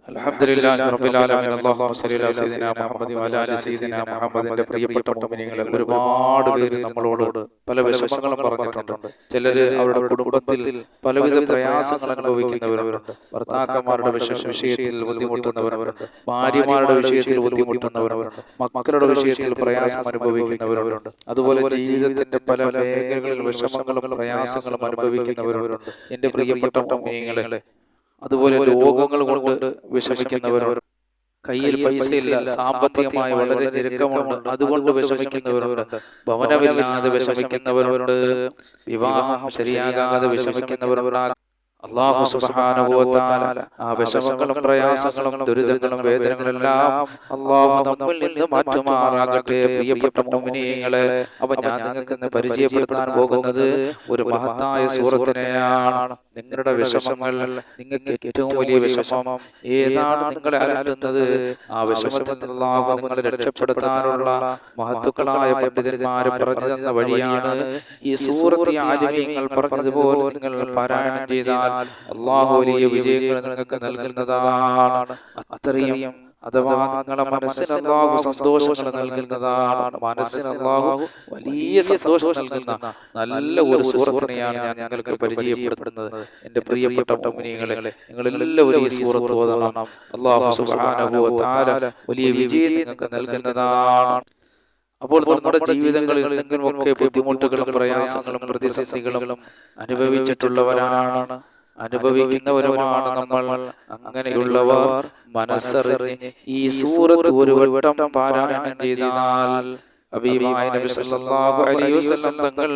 അൽഹംദുലില്ലാഹി റബ്ബിൽ ആലമീൻ. അല്ലാഹുമ്മ സ്വല്ലി അലാ സയ്യിദിനാ മുഹമ്മദി വഅലാ ആലി സയ്യിദിനാ മുഹമ്മദിന്റെ പ്രിയപ്പെട്ട മുഅ്മിനീങ്ങളെ, ഒരുപാട് പേര് നമ്മളോട് പല വിഷമങ്ങളും പറഞ്ഞിട്ടുണ്ട്. ചിലർ അവരുടെ കുടുംബത്തിൽ പലവിധ പ്രയാസങ്ങൾ അനുഭവിക്കുന്നവരുണ്ട്. ഭർത്താക്കന്മാരുടെ വിഷയത്തിൽ ബുദ്ധിമുട്ടുന്നവരുണ്ട്, ഭാര്യമാരുടെ വിഷയത്തിൽ ബുദ്ധിമുട്ടുന്നവരുണ്ട്, മക്കളുടെ വിഷയത്തിൽ പ്രയാസം അനുഭവിക്കുന്നവരുണ്ട്. അതുപോലെ ജീവിതത്തിന്റെ പല മേഖലകളിൽ വിഷമങ്ങളും പ്രയാസങ്ങളും അനുഭവിക്കുന്നവരുണ്ട്. എന്റെ പ്രിയപ്പെട്ട മുഅ്മിനീങ്ങളെ, അതുപോലെ രോഗങ്ങൾ കൊണ്ട് വിഷമിക്കുന്നവരുണ്ട്, കയ്യിൽ പൈസയില്ല, സാമ്പത്തികമായി വളരെ ഞെരുക്കമുണ്ട്, അതുകൊണ്ട് വിഷമിക്കുന്നവരുണ്ട്, ഭവനമില്ലാതെ വിഷമിക്കുന്നവരുണ്ട്, വിവാഹം ശരിയാകാതെ വിഷമിക്കുന്നവരുണ്ട്. അല്ലാഹു സുബ്ഹാനഹു വ തആല ആ വിഷമങ്ങളും പ്രയാസങ്ങളും ദുരിതങ്ങളും വേദനകളെല്ലാം അല്ലാഹു നമ്മിൽ നിന്ന് മാറ്റുമാറാകട്ടെ. പ്രിയപ്പെട്ട മുഅ്മിനീങ്ങളെ, അപ്പോൾ ഞാൻ നിങ്ങൾക്ക് ഇന്ന് പരിചയപ്പെടുത്താൻ പോകുന്നത് ഒരു മഹത്തായ സൂറത്തിനെയാണ്. നിങ്ങളുടെ വിഷമങ്ങൾ, നിങ്ങൾക്ക് ഏറ്റവും വലിയ വിഷമം ഏതാണ് നിങ്ങളെ അലട്ടുന്നത്, ആ വിഷമത്തിൽ നിന്ന് അല്ലാഹു നിങ്ങളെ രക്ഷപ്പെടുത്താനുള്ള മഹത്തുക്കളായ പണ്ഡിതന്മാർ പറഞ്ഞു തന്ന വഴിയാണ് ഈ സൂറത്ത്. ആലിമീങ്ങൾ പറഞ്ഞതുപോലെ നിങ്ങൾ പാരായണം ചെയ്താൽ അല്ലാഹു വലിയ വിജയങ്ങൾ നിങ്ങൾക്ക് നൽകുന്നതാണ്. അത്രയും അഥവാ നിങ്ങളുടെ മനസ്സിന് അല്ലാഹു സന്തോഷങ്ങൾ നൽകുന്നതാണ്. മനസ്സിന് അല്ലാഹു വലിയ സന്തോഷം നൽകുന്ന നല്ല ഒരു സൂറത്തിനെയാണ് ഞാൻ നിങ്ങൾക്ക് പരിചയപ്പെടുത്തുന്നത്. എന്റെ പ്രിയപ്പെട്ട മുഅ്മിനീങ്ങളെ, നിങ്ങളെല്ലാവരും ഈ സൂറത്ത് ഓതണം. അല്ലാഹു സുബ്ഹാനഹു വ തആല വലിയ വിജയം നിങ്ങൾക്ക് നൽകുന്നതാണ്. അപ്പോൾ നമ്മുടെ ജീവിതങ്ങളിൽ എന്തെങ്കിലുമൊക്കെ ബുദ്ധിമുട്ടുകളും പ്രയാസങ്ങളും പ്രതിസന്ധികളും അനുഭവിച്ചിട്ടുള്ളവരാണ്, അനുഭവിക്കുന്നവരുമാണ് നമ്മൾ. അങ്ങനെയുള്ളവർ മനസ്സറിഞ്ഞ് ഈ സൂറത്ത് ഒരു വട്ടം പാരായണം ചെയ്താൽ ഹബീബായ നബി സല്ലല്ലാഹു അലൈഹി വസല്ലം തങ്ങൾ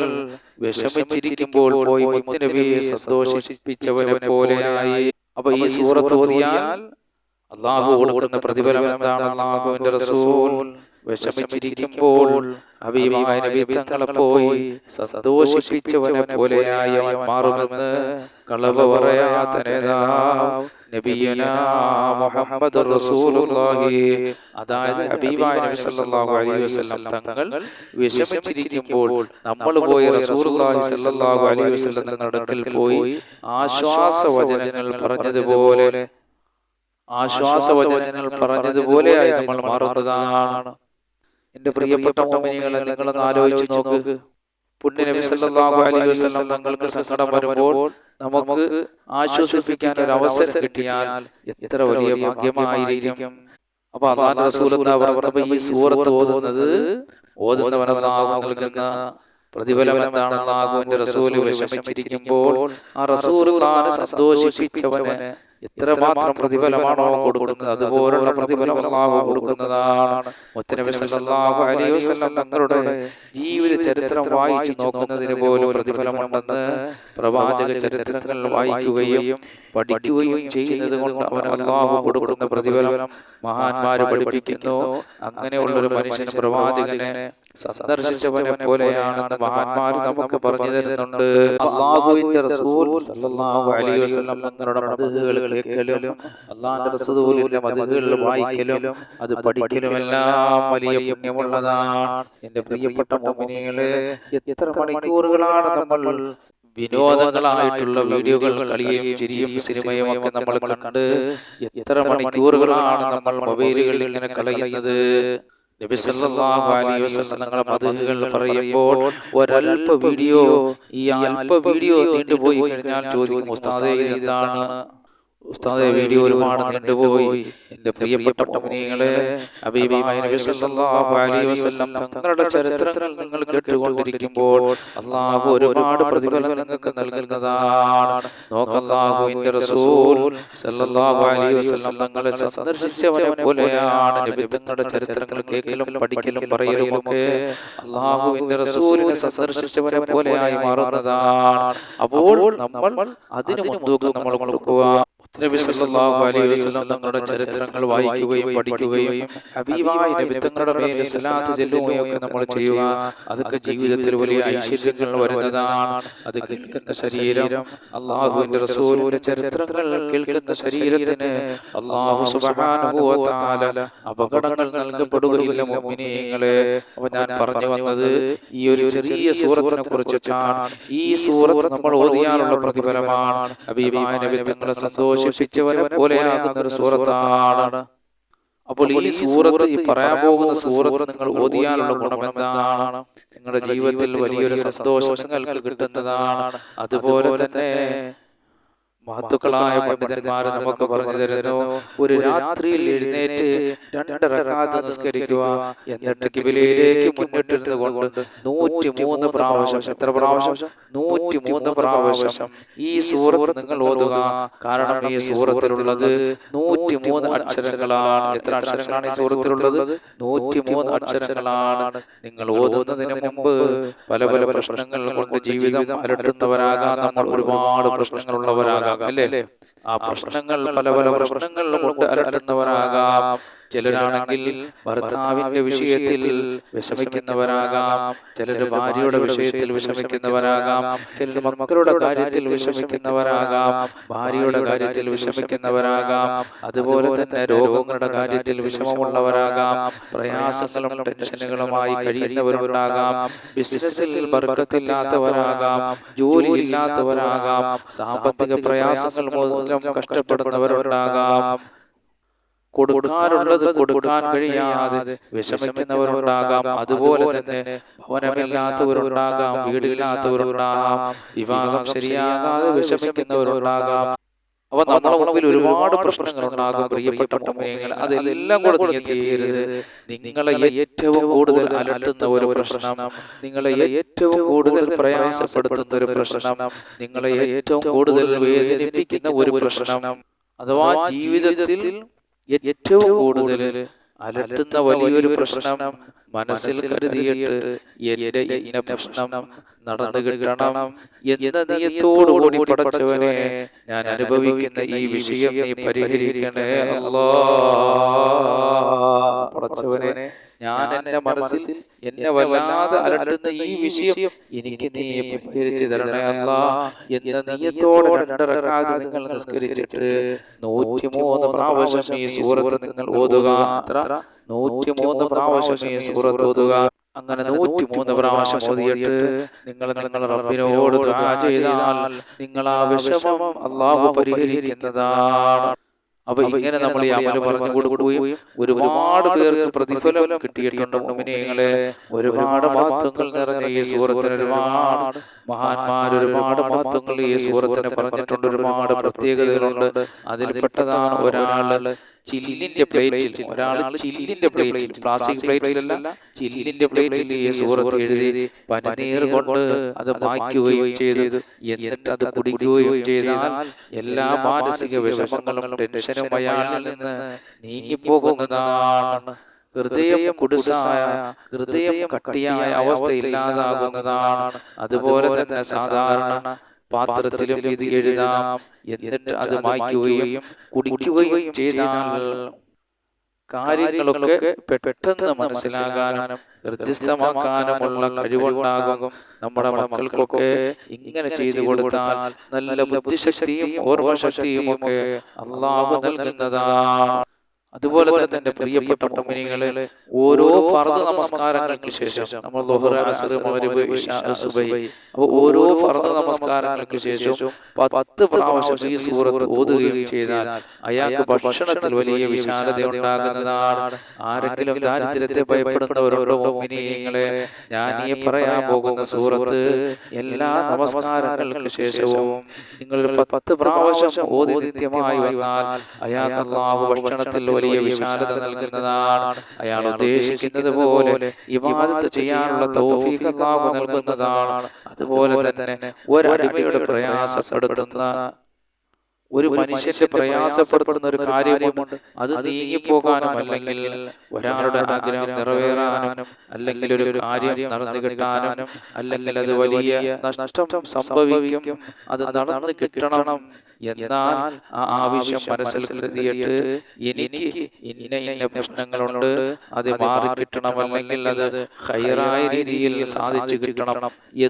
വിഷമിച്ചിരിക്കുമ്പോൾ പോയി മുത്ത് നബിയെ സന്തോഷിപ്പിച്ചവരെ പോലെയായി. അപ്പൊ ഈ സൂറത്ത് ഓതിയാൽ അല്ലാഹു കൊടുക്കുന്ന പ്രതിഫലം എന്താണ്? അല്ലാഹുവിന്റെ റസൂൽ വിഷമിച്ചിരിക്കുമ്പോൾ ഹബീബായ നബി തങ്ങളെ പോയി സന്തോഷിപ്പിച്ചവനെ പോലെയായി അവൻ മാറുമെന്ന് കളവ് പറയാത്ത നേതാവ് നബിയുനാ മുഹമ്മദുർ റസൂലുള്ളാഹി. അതായത് ഹബീബായ നബി സല്ലല്ലാഹു അലൈഹി വസല്ലം തങ്ങൾ വിഷമിച്ചിരിക്കുമ്പോൾ നമ്മൾ പോയി റസൂലുള്ളാഹി സല്ലല്ലാഹു അലൈഹി വസല്ലം തങ്ങളുടെ അടുക്കൽ പോയി ആശ്വാസവചനങ്ങൾ പറഞ്ഞതുപോലെയായി നമ്മൾ മാറുന്നതാണ്. എന്റെ പ്രിയപ്പെട്ട മുഅ്മിനീങ്ങളെ, നിങ്ങളൊന്ന് ആലോചിച്ച് നോക്ക്. പുണ്യ നബി സല്ലല്ലാഹു അലൈഹി വസല്ലം തങ്ങൾക്ക് സങ്കടം വരുമ്പോൾ നമുക്ക് ആശ്വസിപ്പിക്കാൻ ഒരു അവസരം കിട്ടിയാൽ എത്ര വലിയ ഭാഗ്യമായിരിക്കും. അപ്പൊ അല്ലാഹുവിന്റെ റസൂൽ എന്താ പറഞ്ഞത്? ഈ സൂറത്ത് ഓതുന്നവൻ അല്ലാഹു നൽകുന്ന പ്രതിഫലം എന്താണ്? അല്ലാഹുവിന്റെ റസൂൽ വിഷമിച്ചിരിക്കുമ്പോൾ ആ റസൂലുള്ളാഹിനെ സന്തോഷിപ്പിച്ചവന് എത്രമാത്രം പ്രതിഫലമാണോ കൊടുക്കുന്നത്, അതുപോലുള്ള പ്രതിഫലം അല്ലാഹു കൊടുക്കുന്നതാണ്. മുത്തനബി സല്ലല്ലാഹു അലൈഹി വസല്ലം തങ്ങളുടെ ജീവിത ചരിത്രം വായിച്ചു നോക്കുന്നതിന് പോലും പ്രതിഫലമുണ്ടെന്ന് പ്രവാചക ചരിത്രങ്ങൾ വായിക്കുകയും പഠിക്കുകയും ചെയ്യുന്നത് കൊണ്ട് അവൻ അല്ലാഹു കൊടുക്കുന്ന പ്രതിഫലം മഹാന്മാര് പഠിപ്പിക്കുന്നു. അങ്ങനെയുള്ളൊരു മനുഷ്യന് പ്രവാചകനെ സന്ദർശിച്ചവനെ പോലെയാണെന്ന് മഹാന്മാർ നമുക്ക് പറഞ്ഞു തരുന്നുണ്ട്. അല്ലാഹുവിന്റെ റസൂൽ സല്ലല്ലാഹു അലൈഹി വസല്ലം തങ്ങളുടെ മദ്ഹുകൾ കേൾക്കലും അല്ലാഹുവിന്റെ റസൂലിന്റെ മദ്ഹുകൾ വായിക്കലും അത് പഠിക്കലുമെല്ലാം വലിയ പുണ്യമുള്ളതാണ്. എന്റെ പ്രിയപ്പെട്ട മുഅ്മിനീങ്ങളെ, എത്ര മണിക്കൂറുകളാണ് നമ്മൾ വിനോദങ്ങളായിട്ടുള്ള വീഡിയോകൾ, കളിയും ചിരിയും സിനിമയും ഒക്കെ നമ്മൾ കണ്ട് എത്ര മണിക്കൂറുകളാണ് നമ്മൾ മൊബൈലുകളിൽ ഇങ്ങനെ കളയുന്നത്. നബി സല്ലല്ലാഹു അലൈഹി വസല്ലം തങ്ങളുടെ മദ്ഹുകൾ പറയുമ്പോൾ ഒരൽപ വീഡിയോ, ഈ അല്പ വീഡിയോ നീണ്ടുപോയി കഴിഞ്ഞാൽ ചോദിക്കും, ഉസ്താദേ എന്താണ് ഉസ്താദേ വീഡിയോ ഒരുപാട് നീണ്ടുപോയി. എന്റെ പ്രിയപ്പെട്ട മുഅ്മിനീങ്ങളെ, ഹബീബായ നബി സല്ലല്ലാഹു അലൈഹി വസല്ലം തങ്ങളുടെ ചരിത്രങ്ങൾ നിങ്ങൾ കേട്ടുകൊണ്ടിരിക്കുമ്പോൾ അല്ലാഹു ഒരുപാട് പ്രതിഫലം നിങ്ങൾക്ക് നൽകുന്നതാണ്. നോക്ക്, അല്ലാഹുവിന്റെ റസൂൽ സല്ലല്ലാഹു അലൈഹി വസല്ലം തങ്ങളെ സന്ദർശിച്ചവനെ പോലെയാണ് നബി തങ്ങളുടെ ചരിത്രങ്ങൾ കേൾക്കലും പഠിക്കലും പറയലും ഒക്കെ അല്ലാഹുവിന്റെ റസൂലിനെ സന്ദർശിച്ചവനെ പോലെയായി മാറുന്നതാണ്. അപ്പോൾ നമ്മൾ അതിന് മുൻതൂക്കം നമ്മൾ കൊടുക്കുക. നബി സല്ലല്ലാഹു അലൈഹി വസല്ലം തങ്ങളുടെ ചരിത്രങ്ങൾ വായിക്കുകയും പഠിക്കുകയും ഹബീബായ നബി തങ്ങളുടെ മേൽ സ്വലാത്ത് ചൊല്ലുകയും ഒക്കെ നമ്മൾ ചെയ്യുക. അതൊക്കെ ജീവിതത്തിൽ വലിയ ഐശ്വര്യങ്ങൾ വരുന്നതാണ്. അത് കേൾക്കുന്ന ശരീരം, അല്ലാഹുവിന്റെ റസൂലിന്റെ ചരിത്രങ്ങൾ കേൾക്കുന്ന ശരീരത്തിന് അല്ലാഹു സുബ്ഹാനഹു വ തആല അപകടങ്ങൾ നൽകപ്പെടുകയില്ല. മുഅ്മിനീങ്ങളെ, അപ്പോൾ ഞാൻ പറഞ്ഞു വന്നത് ഈ ഒരു ചെറിയ സൂറത്തിനെ കുറിച്ചിട്ടാണ്. ഈ സൂറത്ത് നമ്മൾ ഓതിയാലുള്ള പ്രതിഫലമാണ്. ഹബീബായ നബി തങ്ങളെ സന്തോഷം സന്തോഷിപ്പിച്ചവനെ പോലെയാകുന്ന ഒരു സൂറത്താണ്. അപ്പോൾ ഈ സൂറത്ത്, ഈ പറയാൻ പോകുന്ന സൂറത്ത് നിങ്ങൾ ഓതിയാലുള്ള ഗുണം എന്താണ്? നിങ്ങളുടെ ജീവിതത്തിൽ വലിയൊരു സന്തോഷം നിങ്ങൾക്ക് കിട്ടുന്നതാണ്. അതുപോലെ തന്നെ മഹത്തുക്കളായ പണ്ഡിതന്മാർ നമുക്ക് പറഞ്ഞു തരുന്നു, ഒരു രാത്രിയിൽ എഴുന്നേറ്റ് 2 റക്അത്ത് നിസ്കരിക്കുക, എന്നിട്ട് ഖിബലയിലേക്ക് മുന്നിട്ടിരുന്നു കൊണ്ട് 103 പ്രാവശ്യം, എത്ര പ്രാവശ്യം? 103 പ്രാവശ്യം ഈ സൂറത്ത് നിങ്ങൾ ഓതുക. കാരണം ഈ സൂറത്തിലുള്ളത് 103 അക്ഷരങ്ങളാണ്. എത്ര അക്ഷരങ്ങളാണ് ഈ സൂറത്തിലുള്ളത്? 103 അക്ഷരങ്ങളാണ്. നിങ്ങൾ ഓതുന്നതിന് മുമ്പ് പല പല പ്രശ്നങ്ങൾ കൊണ്ട് ജീവിതം അലട്ടുന്നവരാകാം. നമ്മൾ ഒരുപാട് പ്രശ്നങ്ങളുള്ളവരാകാം അല്ലേ? ആ പ്രശ്നങ്ങൾ പല പല പ്രശ്നങ്ങൾ കൊണ്ട് അലട്ടുന്നവരാകാം. ചിലരാണെങ്കിൽ ഭർത്താവിന്റെ വിഷയത്തിൽ വിഷമിക്കുന്നവരാകാം, ചിലർ ഭാര്യയുടെ വിഷയത്തിൽ വിഷമിക്കുന്നവരാകാം, ചിലർ മക്കളുടെ കാര്യത്തിൽ വിഷമിക്കുന്നവരാകാം, ഭാര്യയുടെ കാര്യത്തിൽ വിഷമിക്കുന്നവരാകാം, അതുപോലെ തന്നെ രോഗങ്ങളുടെ കാര്യത്തിൽ വിഷമമുള്ളവരാകാം, പ്രയാസങ്ങളും ടെൻഷനുകളുമായി കഴിയുന്നവരുണ്ടാകാം, ബിസിനസ്സിൽ ബർക്കത്തില്ലാത്തവരാകാം, ജോലി ഇല്ലാത്തവരാകാം, സാമ്പത്തിക പ്രയാസങ്ങൾ മൂലം കഷ്ടപ്പെടുന്നവരുണ്ടാകാം, കൊടുക്കാനുള്ളത് കൊടുക്കാൻ കഴിയാതെ വിഷമിക്കുന്നവരുണ്ടാകാം, അതുപോലെ തന്നെ ഭവനമില്ലാത്തവരുണ്ടാകാം, വീടില്ലാത്തവരുണ്ടാകാം, വിവാഹം ശരിയാകാതെ വിഷമിക്കുന്നവരുണ്ടാകാം. അപ്പൊ നമ്മുടെ മുമ്പിൽ ഒരുപാട് പ്രശ്നങ്ങൾ ഉണ്ടാകും പ്രിയപ്പെട്ട മുഅ്മിനീങ്ങൾ. അതെല്ലാം കൂടെ നീ തീരരുത്. നിങ്ങളെ ഏറ്റവും കൂടുതൽ അലട്ടുന്ന ഒരു പ്രശ്നം, നിങ്ങളെ ഏറ്റവും കൂടുതൽ പ്രയാസപ്പെടുത്തുന്ന ഒരു പ്രശ്നം, നിങ്ങളെ ഏറ്റവും കൂടുതൽ വേദനിപ്പിക്കുന്ന ഒരു പ്രശ്നം, അഥവാ ജീവിതത്തിൽ ഏറ്റവും കൂടുതൽ അലട്ടുന്ന വലിയൊരു പ്രശ്നം മനസ്സിൽ കരുതിയിട്ട് എന്റെ ഇന്ന പ്രശ്നം നടന്നു കിട്ടണം എന്ന നിയത്തോടുകൂടി പടച്ചവനെ ഞാൻ അനുഭവിക്കുന്ന ഈ വിഷയം നീ പരിഹരിക്കണേ അല്ലാഹ്. പടച്ചവനെ, ഞാൻ എന്റെ മനസ്സിൽ എന്നെ വല്ലാതെ അലട്ടുന്ന ഈ വിഷയം എനിക്ക് നീ പരിഹരിച്ചു തരണേ അല്ലാഹ് എന്ന നിയത്തോടെ 2 റക്അത്ത് നിങ്ങൾ നിസ്കരിച്ചിട്ട് 103 പ്രാവശ്യം ഈ സൂറത്ത് നിങ്ങൾ ഓതുക. 103 പ്രാവശ്യം ഈ സൂറത്ത് ഓതുക. അങ്ങനെ 103 പ്രാവശ്യം ഓതിയിട്ട് നിങ്ങൾ നിങ്ങളുടെ റബ്ബിനോട് ദുആ ചെയ്താൽ നിങ്ങൾ ആ വിഷമം അല്ലാഹു പരിഹരിക്കുന്നതാണ്. അപ്പൊ ഇങ്ങനെ നമ്മൾ ഈ അമല് പറഞ്ഞു കൊടുക്കുകയും ഒരുപാട് പേർക്ക് പ്രതിഫലം കിട്ടിയിട്ടുണ്ട് മുഅ്മിനീങ്ങളെ. ഒരുപാട് മഹത്വങ്ങൾ നിറഞ്ഞ ഈ സൂറത്തിന് ഒരുപാട് മഹാന്മാർ ഒരുപാട് മഹത്വങ്ങൾ ഈ സൂറത്തിന് പറഞ്ഞിട്ടുണ്ട്. ഒരുപാട് പ്രത്യേകതകളുണ്ട്. അതിൽപ്പെട്ടതാണ് ഒരാള് ചില്ലിന്റെ പ്ലേറ്റിൽ, പ്ലാസ്റ്റിക് പ്ലേറ്റിലല്ല, ചില്ലിന്റെ പ്ലേറ്റിൽ ഈ സൂറത്ത് എഴുതി പനിനീർ കൊണ്ട് അത് മായ്ക്കുകയും ചെയ്തു, എന്നിട്ട് അത് കുടിക്കുകയും ചെയ്താൽ എല്ലാ മാനസിക വിഷമങ്ങളും ടെൻഷനും അയാളിൽ നിന്ന് നീങ്ങിപ്പോകുന്നതാണ്. ഹൃദയം കുടുസായ, ഹൃദയം കട്ടിയായ അവസ്ഥ ഇല്ലാതാകുന്നതാണ്. അതുപോലെ തന്നെ സാധാരണ പാത്രത്തിലും ഇത് എഴുതാം, എന്നിട്ട് അത് മായ്ക്കുകയും കുടിക്കുകയും ചെയ്താൽ കാര്യങ്ങളൊക്കെ പെട്ടെന്ന് മനസ്സിലാകാനും ഹൃദയസ്ഥമാക്കാനുമുള്ള കഴിവുണ്ടാകും. നമ്മുടെ മക്കൾക്കൊക്കെ ഇങ്ങനെ ചെയ്തു കൊടുത്താൽ നല്ല ബുദ്ധിശക്തിയും ഓർമ്മശക്തിയും ഒക്കെ അല്ലാഹു നൽകുന്നതാണ്. അതുപോലെ തന്നെ പ്രിയപ്പെട്ട മുഅ്മിനീങ്ങളെ, ഓരോ ഫർദ് നമസ്കാരങ്ങൾക്ക് ശേഷം നമ്മൾ ളുഹർ, അസ്ർ, മഗ്രിബ്, ഇശാ, സുബഹി, അപ്പോൾ ഓരോ ഫർദ് നമസ്കാരങ്ങൾക്ക് ശേഷം 10 പ്രാവശ്യം ഈ സൂറത്ത് ഓതുകയും ചെയ്താൽ അയാൾക്ക് ഭക്ഷണത്തിൽ വലിയ വിശാലത ഉണ്ടാകുന്നതാണ്. ആരെങ്കിലും ദാരിദ്ര്യത്തെ ഭയപ്പെടുന്നവരുണ്ടോ മുഅ്മിനീങ്ങളെ? ഞാൻ ഈ പറയാൻ പോകുന്ന സൂറത്ത് എല്ലാ നമസ്കാരങ്ങൾക്ക് ശേഷവും നിങ്ങൾ 10 പ്രാവശ്യം ഓതി നിത്യമായി വന്നാൽ അയാൾക്ക് അല്ലാഹു ഭക്ഷണത്തിൽ വലിയ വിശാലത നൽകുന്നതാണ്. അയാൾ ഉദ്ദേശിക്കുന്നത് പോലെ ഇബാദത്ത് ചെയ്യാനുള്ള തൗഫീഖ് അല്ലാഹു നൽകുന്നതാണ്. അതുപോലെ തന്നെ ഒരടിമയുടെ പ്രയാസപ്പെടുത്തുന്ന, ഒരു മനുഷ്യന്റെ പ്രയാസപ്പെടുത്തുന്ന ഒരു കാര്യമുണ്ട്, അത് നീങ്ങിപ്പോകാനും അല്ലെങ്കിൽ ഒരാളുടെ ആഗ്രഹം നിറവേറാനും അല്ലെങ്കിൽ ഒരു കാര്യം നടന്നു കിട്ടാനും അല്ലെങ്കിൽ അത് വലിയ നഷ്ടം സംഭവിക്കും, അത് നടന്നു കിട്ടണം എന്നാൽ ആ ആവശ്യം മനസ്സിൽ കരുതിയിട്ട് എനിക്ക് ഇന്ന പ്രശ്നങ്ങളുണ്ട്, അത് മാറിക്കിട്ടണം അല്ലെങ്കിൽ അത് ഖൈറായ രീതിയിൽ സാധിച്ചു കിട്ടണം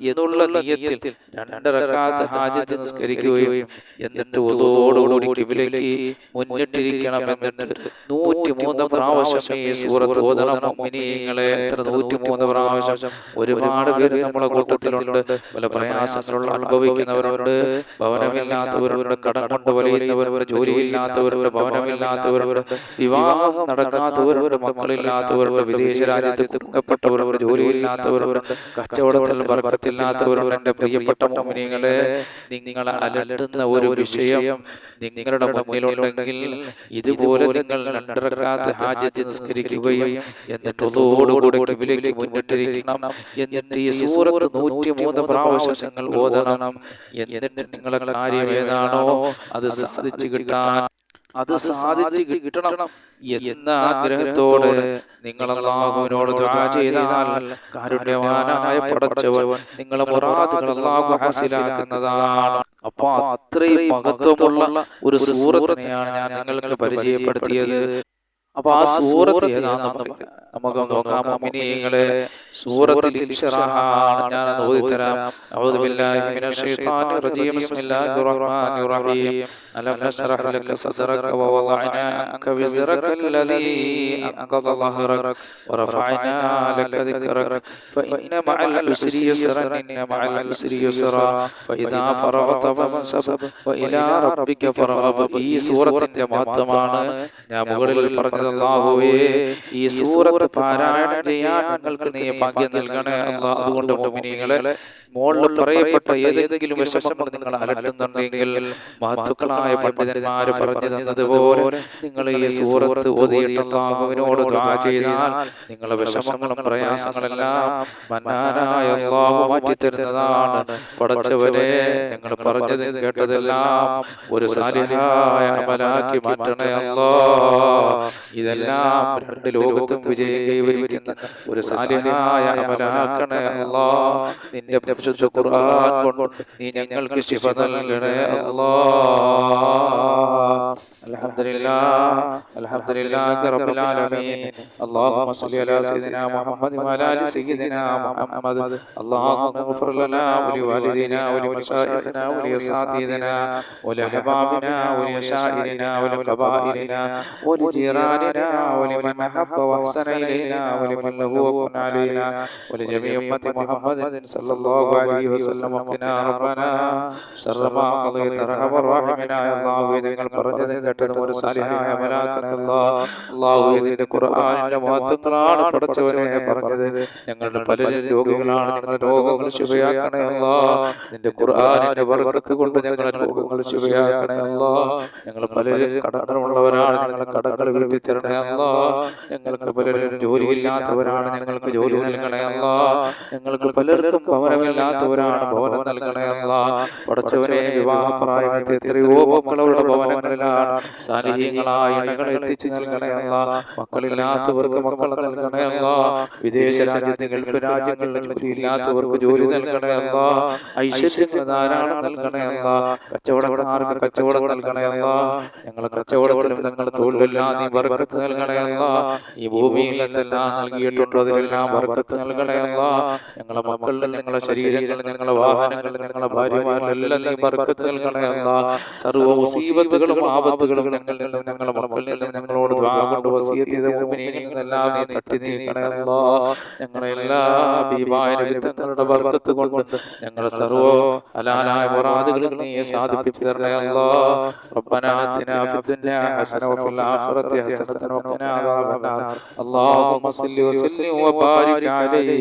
എന്നുള്ള നിയത്തിൽ 2 റക്അത്ത് ഹാജത്ത് നിസ്കരിക്കുകയും എന്നിട്ട് വുദൂഓടുകൂടി ഖിബലയ്ക്ക് മുന്നിട്ടിരിക്കണം. എന്നിട്ട് 103 പ്രാവശ്യം ഈ സൂറത്ത് ഓതണം മുഅ്മിനീങ്ങളെ. 103 പ്രാവശ്യം. ഒരുപാട് പേര് നമ്മളെ കൂട്ടത്തിലുണ്ട്, പല പ്രയാസങ്ങളുള്ള അനുഭവിക്കുന്നവരുണ്ട്, ഭവനമില്ലാത്തവരുണ്ട്, കടം കൊണ്ട് വലയുന്നവരുണ്ട്, ജോലിയില്ലാത്തവരുണ്ട്, ഭവനമില്ലാത്തവരുണ്ട്, വിവാഹം നടക്കാത്തവരുണ്ട്, മക്കളില്ലാത്തവരുണ്ട്, വിദേശ രാജ്യത്ത് കുടുങ്ങപ്പെട്ടവരുണ്ട്, ജോലിയില്ലാത്തവരുണ്ട്, കച്ചവടത്തിൽ ബർക്കത്തില്ലാത്തവരുണ്ട്. എൻ്റെ പ്രിയപ്പെട്ട മുഅ്മിനീങ്ങളെ, നിങ്ങളെ അലട്ടുന്ന ഒരു വിഷയം നിങ്ങളുടെ മുന്നിലുണ്ടെങ്കിൽ ഇതുപോലെ നിങ്ങൾ 2 റക്അത്ത് ഹാജത്ത് നിസ്കരിക്കുകയും എന്നിട്ട് വുളൂഓടുകൂടി ഖിബ്ലയ്ക്ക് മുന്നിട്ടിരിക്കണം. എന്നിട്ട് ഈ സൂറത്ത് 103 പ്രാവശ്യം നിങ്ങൾ ഓതണം. എന്നിട്ട് നിങ്ങളെ കാര്യം ഏതാണോ അത് സാധിച്ചു കിട്ടണം എന്ന ആഗ്രഹത്തോടെ നിങ്ങൾ അല്ലാഹുവിനോട് ദുആ ചെയ്താൽ കാരുണ്യവാനായ പടച്ചവൻ നിങ്ങളെ മുറാദുകൾ അല്ലാഹു ഹാസിലാക്കുന്നതാണ്. അപ്പൊ അത്രയും മഹത്വമുള്ള ഒരു സൂറത്തിനെയാണ് ഞാൻ നിങ്ങൾക്ക് പരിചയപ്പെടുത്തിയത്. അപ്പൊ ആ സൂറത്ത് ഏതാണെന്ന് നമുക്ക് നോക്കാം. മുഅ്മിനീങ്ങളെ, സൂറത്തുൽ ഇൻശിറാഹ് ഞാൻ ഓതിത്തരാം. അഊദു ബില്ലാഹി മിനശ് ശൈത്വാനിർ റജീം. ബിസ്മില്ലാഹിർ റഹ്മാനിർ റഹീം. അലം നശ്റഹ് ലക സദ്റക വവളഅനാ അൻക വിസ്റക അല്ലദീ അൻഖദ ളഹ്റക വറഫഅനാ ലക ദിക്റക ഫഇന്ന മഅൽ ഉസ്രി യുസ്റൻ ഇന്ന മഅൽ ഉസ്രി യുസ്റാ ഫഇദാ ഫറഗത ഫൻസബ് വഇലാ റബ്ബിക ഫർഗബ്. ഈ സൂറത്തിന്റെ മഹത്വമാണ് ഞാൻ മുകളിൽ പറഞ്ഞത്. അല്ലാഹുവേ, ഈ സൂറത്ത് പാരായണം ചെയ്യാൻ ഞങ്ങൾക്ക് നീ ഭാഗ്യം നൽകണേ അല്ലാഹ്. അതുകൊണ്ട് മുഅ്മിനീങ്ങളെ, മുകളിൽ പറയപ്പെട്ട ഏതെങ്കിലും വിഷമങ്ങൾ നിങ്ങൾ അലട്ടുന്നുണ്ടെങ്കിൽ മഹത്തുക്കളായ പണ്ഡിതന്മാര് പറഞ്ഞു തന്നതുപോലെ നിങ്ങൾ ഈ സൂറത്ത് ഓതിയിട്ട് അല്ലാഹുവിനോട് ദുആ ചെയ്താൽ നിങ്ങളുടെ വിഷമങ്ങളും പ്രയാസങ്ങളെല്ലാം മന്നാനായ അല്ലാഹു മാറ്റിത്തരുന്നതാണ്. പടച്ചവനെ, നിങ്ങൾ പറഞ്ഞത് കേട്ടതെല്ലാം ഒരു സാലിഹായ അമലാക്കി മാറ്റണേ അല്ലാഹ്. ഇതെല്ലാം 2 ലോകത്തും വിജയം കൈവരിക്കുന്ന ഒരു സാലിഹായ അമലാക്കണേ അല്ലാഹ്. നിന്റെ പരിശുദ്ധ ഖുർആൻ കൊണ്ട് നീ ഞങ്ങൾക്ക് ശിഫ നൽകണേ അല്ലാഹ്. അൽഹംദുലില്ലാഹി റബ്ബിൽ ആലമീൻ. അല്ലാഹുമ്മ സ്വല്ലി അലാ സയ്യിദിനാ മുഹമ്മദ് വഅലാ ആലി സയ്യിദിനാ മുഹമ്മദ്. അല്ലാഹുമ്മ ഇഗ്ഫിർ ലനാ വലിവാലിദീനാ വലിമശായിഖിനാ വലിഅസ്സാതിദിനാ വലിഅഹ്ബാബിനാ വലിഅശായിരിനാ വലിഖബായിലിനാ വലിജീറാനിനാ വലിമൻ അഹബ്ബ വഅഹ്സന ഇലൈനാ വലിമൻ ലഹു വഖുൻ അലൈനാ വലിജമീഇ ഉമ്മത്തി മുഹമ്മദിൻ സല്ലല്ലാഹു അലൈഹി വസല്ലം. വഖിനാ റബ്ബനാ ശർറ മാ ഖളൈത അർഹമർ റഹീമിനാ. അല്ലാഹു, നിങ്ങൾ പറഞ്ഞത് കേട്ടതും ഒരു സാലിഹായ അമലാക്കണേ അല്ലാഹ്. അല്ലാഹു, ഇതിന്റെ ഖുർആനിന്റെ മഹത്വങ്ങളാണ് പടച്ചവനെ പറഞ്ഞത്. ഞങ്ങളുടെ പലരും രോഗികളാണ്, ഞങ്ങളുടെ രോഗങ്ങൾ ശിഫയാക്കണേ അല്ലാഹ്. നിന്റെ ഖുർആനിന്റെ ബർക്കത്ത് കൊണ്ട് ഞങ്ങളുടെ രോഗങ്ങൾ ശിഫയാക്കണേ അല്ലാഹ്. ഞങ്ങൾ പലരും കടങ്ങളുള്ളവരാണ്, ഞങ്ങളുടെ കടങ്ങൾ വീട്ടി തരണേ അല്ലാഹ്. ഞങ്ങൾക്ക് പലരും ജോലിയില്ലാത്തവരാണ്, ഞങ്ങൾക്ക് ജോലി നൽകണേ അല്ലാഹ്. ഞങ്ങൾക്ക് പലർക്കും ഭവനമില്ലാത്തവരാണ്, ഭവനം നൽകണേ അല്ലാഹ്. പടച്ചവനെ, വിവാഹപ്രായത്തിൽ എത്രയോ മക്കളുടെ ഭവനങ്ങളിലാണ്, സാലിഹീങ്ങളായ ഇണകളെ എത്തിച്ചു നൽകണേ അല്ലാഹ്. മക്കളില്ലാത്തവർക്ക് മക്കളെ നൽകണേ അല്ലാഹ്. വിദേശ രാജ്യത്ത് ഗൾഫ് രാജ്യങ്ങളിൽ ജോലിയില്ലാത്തവർക്ക് ജോലി നൽകണേ അല്ലാഹ്. ഐശ്വര്യങ്ങൾ ധാരാളം നൽകണേ അല്ലാഹ്. കച്ചവടക്കാർക്ക് കച്ചവടം നൽകണേ അല്ലാഹ്. ഞങ്ങളെ കച്ചവടത്തിലും ഞങ്ങളുടെ തൊഴിലെല്ലാം നീ ബർക്കത്ത് നൽകണേ അല്ലാഹ്. ഈ ഭൂമിയിൽ എന്തെല്ലാം നൽകിയിട്ടുണ്ടോ അതിലെല്ലാം ബർക്കത്ത് നൽകണേ അല്ലാഹ്. ഞങ്ങളുടെ മക്കളിലും ഞങ്ങളുടെ ശരീരങ്ങളിലും ഞങ്ങളുടെ വാഹനങ്ങളിലും ഞങ്ങളുടെ ഭാര്യമാരിലെല്ലാം നീ ബർക്കത്ത് നൽകണേ അല്ലാഹ്. സർവ്വ മുസീബത്തുകളും ആപത്തുകളും ഞങ്ങളിൽ നിന്നും ഞങ്ങളുടെ മക്കളിൽ നിന്നും ഞങ്ങളോട് ദുആ കൊണ്ട് വസിയത്ത് ചെയ്ത മുഅ്മിനീങ്ങളിൽ നിന്നെല്ലാം നീ തട്ടി നീക്കണേ അല്ലാഹ്. ഞങ്ങളുടെ എല്ലാ ഹബീബായ നബിതങ്ങളുടെ ബർക്കത്ത് കൊണ്ട് ഞങ്ങളുടെ സർവ്വ ഹലാലായ മുറാദുകളും നീ സാധിപ്പിച്ചു തരണേ അല്ലാഹ്. റബ്ബനാ ആതിനാ ഫിദ്ദുനിയാ ഹസന വഫിൽ ആഖിറതി ഹസനത വഖിനാ അദാബന്നാർ. അല്ലാഹുമ്മ സ്വല്ലി വസല്ലിം വബാരിക് അലൈഹി.